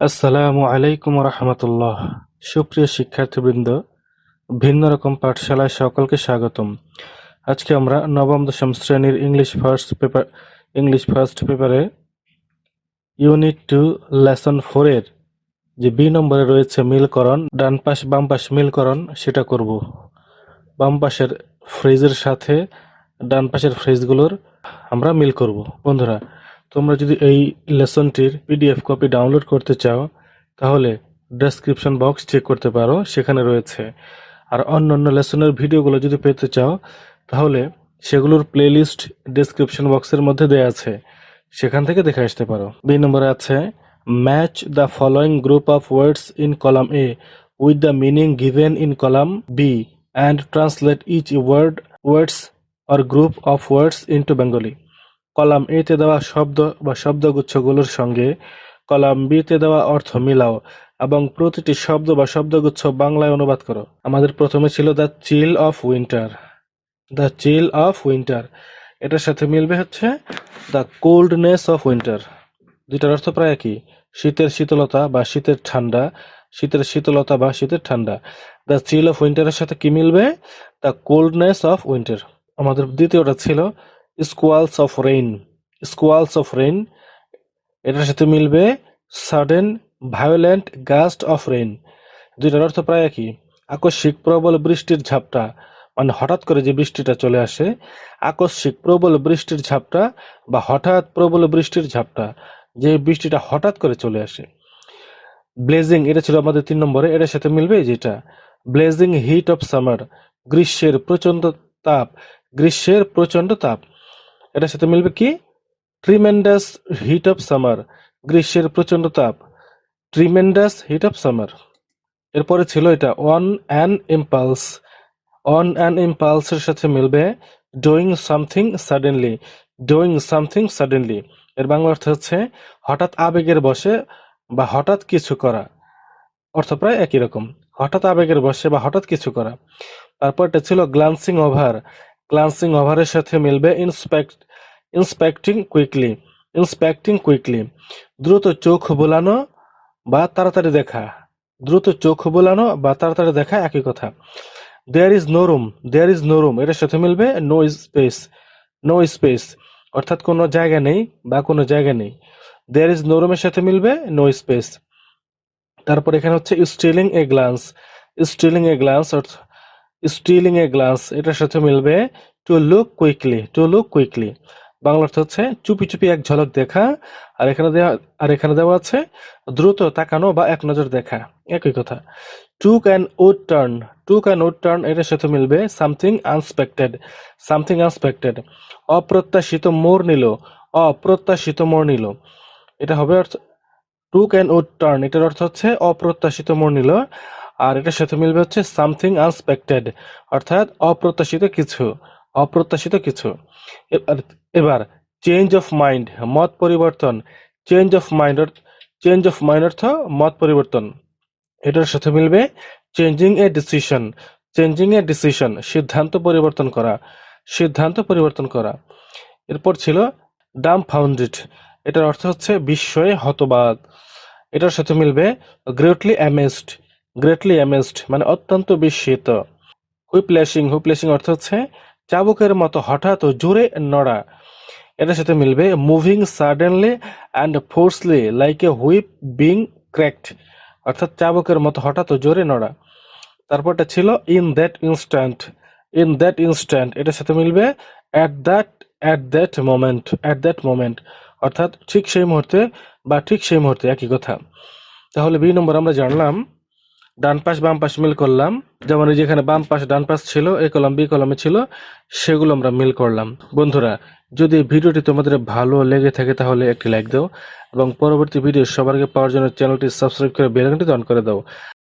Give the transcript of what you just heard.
আসসালামু আলাইকুম রহমতুল্লাহ। সুপ্রিয় শিক্ষার্থীবৃন্দ, ভিন্ন রকম পাঠশালায় সকলকে স্বাগতম। আজকে আমরা নবম দশম শ্রেণীর ইংলিশ ফার্স্ট পেপারে ইউনিট 2 লেসন 4 এর যে বি নম্বরে রয়েছে মিলকরণ, ডান পাশ বাম পাশ মিলকরণ, সেটা করব। বাম পাশের ফ্রেজের সাথে ডান পাশের ফ্রেজগুলোর আমরা মিল করব। বন্ধুরা, তোমরা যদি এই লেসনটির পিডিএফ কপি ডাউনলোড করতে চাও তাহলে ডেসক্রিপশন বক্স চেক করতে পারো, সেখানে রয়েছে। আর অন্যান্য লেসনের ভিডিওগুলো যদি পেতে চাও তাহলে সেগুলোর প্লেলিস্ট ডেসক্রিপশন বক্সের মধ্যে দেয়া আছে, সেখান থেকে দেখে আসতে পারো। বি নম্বরে আছে match the following group of words in column A with the meaning given in column B and translate each words or group of words into Bengali. Column A তে দেওয়া শব্দ বা শব্দগুচ্ছগুলোর সঙ্গে কলাম বি তে দেওয়া অর্থ মিলাও এবং প্রতিটি শব্দ বা শব্দগুচ্ছ বাংলায় অনুবাদ করো। আমাদের প্রথমে ছিল the chill of winter. The chill of winter এটার সাথে মিলবে হচ্ছে দ্য কোল্ডনেস অফ উইন্টার। দুইটার অর্থ প্রায় একই, শীতের শীতলতা বা শীতের ঠান্ডা, শীতের শীতলতা বা শীতের ঠান্ডা। দ্য চিল অফ উইন্টারের সাথে কি মিলবে? The coldness of winter. আমাদের দ্বিতীয়টা ছিল squalls of rain. Squalls of rain এটার সাথে মিলবে sudden violent gust of rain. দুইটার অর্থ প্রায় একই, আকস্মিক প্রবল বৃষ্টির ঝাপটা, মানে হঠাৎ করে যে বৃষ্টিটা চলে আসে, আকস্মিক প্রবল বৃষ্টির ঝাপটা বা হঠাৎ প্রবল বৃষ্টির ঝাপটা, যে বৃষ্টিটা হঠাৎ করে চলে আসে। ব্লেজিং এটা ছিল আমাদের 3 নম্বরে, এটার সাথে মিলবে যেটা ব্লেজিং হিট অফ সামার, গ্রীষ্মের প্রচন্ড তাপ। গ্রীষ্মের প্রচন্ড তাপ এটার সাথে মিলবে কি? ট্রিমেন্ডাস হিট অফ সামার, গ্রীষ্মের প্রচন্ড তাপ, ট্রিমেন্ডাস হিট অফ সামার। এরপরে ছিল এটা on an impulse. On an ইম্পালসের সাথে মিলবে doing something suddenly. Doing something suddenly এর বাংলা অর্থ হচ্ছে হঠাৎ আবেগের বশে বা হঠাৎ কিছু করা। অর্থ প্রায় একই রকম, হঠাৎ আবেগের বশে বা হঠাৎ কিছু করা। তারপরটা ছিল গ্লান্সিং ওভার। গ্লান্সিং ওভারের সাথে মিলবে ইন্সপেক্টিং কুইকলি। ইন্সপেক্টিং কুইকলি দ্রুত চোখ বোলানো বা তাড়াতাড়ি দেখা। দ্রুত চোখ বোলানো বা তাড়াতাড়ি দেখা একই কথা। There is no room. There is no room এটার সাথে মিলবে নো স্পেস। নো স্পেস অর্থাৎ কোনো জায়গা নেই বা কোনো জায়গা নেই। দেয়ার ইজ নো রুমের সাথে মিলবে নো স্পেস। তারপর এখানে হচ্ছে স্টিলিং এ গ্লান্স। স্টিলিং এ গ্লান্স স্টিলিং এ গ্লান্স এটার সাথে মিলবে to look quickly. To look quickly Bangla অর্থ হচ্ছে চুপি চুপি এক ঝলক দেখা। আর এখানে দেওয়া আছে দ্রুত তাকানো বা এক নজর দেখা, একই কথা। Took an odd turn. Took an odd turn এটার সাথে মিলবে সামথিং আনএক্সপেক্টেড। সামথিং আনএক্সপেক্টেড অপ্রত্যাশিত মোড় নিল। অপ্রত্যাশিত মোড় নিল এটা হবে অর্থ টুক অ্যান উড টার্ন এটার অর্থ হচ্ছে অপ্রত্যাশিত মোড় নিল। আর এটার সাথে মিলবে হচ্ছে সামথিং আনএক্সপেক্টেড অর্থাৎ অপ্রত্যাশিত কিছু। অপ্রত্যাশিত কিছু। এবার চেঞ্জ অফ মাইন্ড, মত পরিবর্তন। Change of mind change of mind অর্থ মত পরিবর্তন। এটার সাথে মিলবে changing a decision. Changing a decision সিদ্ধান্ত পরিবর্তন করা। সিদ্ধান্ত পরিবর্তন করা। এরপর ছিল ডাম্বফাউন্ডেড এটার অর্থ হচ্ছে বিস্ময়ে হতবাক। এটার সাথে মিলবে গ্রেটলি অ্যামেজড। গ্রেটলি অ্যামেজড মানে অত্যন্ত বিস্মিত। হুইপ্ল্যাশিং। হুইপ্ল্যাশিং অর্থ হচ্ছে চাবুকের মতো হঠাৎ ও জোরে নড়া। এটার সাথে মিলবে moving suddenly and forcefully like a whip being cracked অর্থাৎ চাবুকের মতো হঠাৎ ও জোরে নড়া। তারপরটা ছিল in that instant. In that instant এটার সাথে মিলবে at that moment. At that moment অর্থাৎ ঠিক সেই মুহূর্তে বা ঠিক সেই মুহূর্তে, একই কথা। তাহলে বি নম্বর আমরা জানলাম, ডান পাশ বাম পাশ মিল করলাম। যেমন এই যেখানে বাম পাশ ডান পাশ ছিল, এ কলাম বি কলামে ছিল, সেগুলো আমরা মিল করলাম। বন্ধুরা, যদি ভিডিওটি তোমাদের ভালো লেগে থাকে তাহলে একটি লাইক দাও এবং পরবর্তী ভিডিও সবার আগে পাওয়ার জন্য চ্যানেলটি সাবস্ক্রাইব করে বেল আইকনটি অন করে দাও।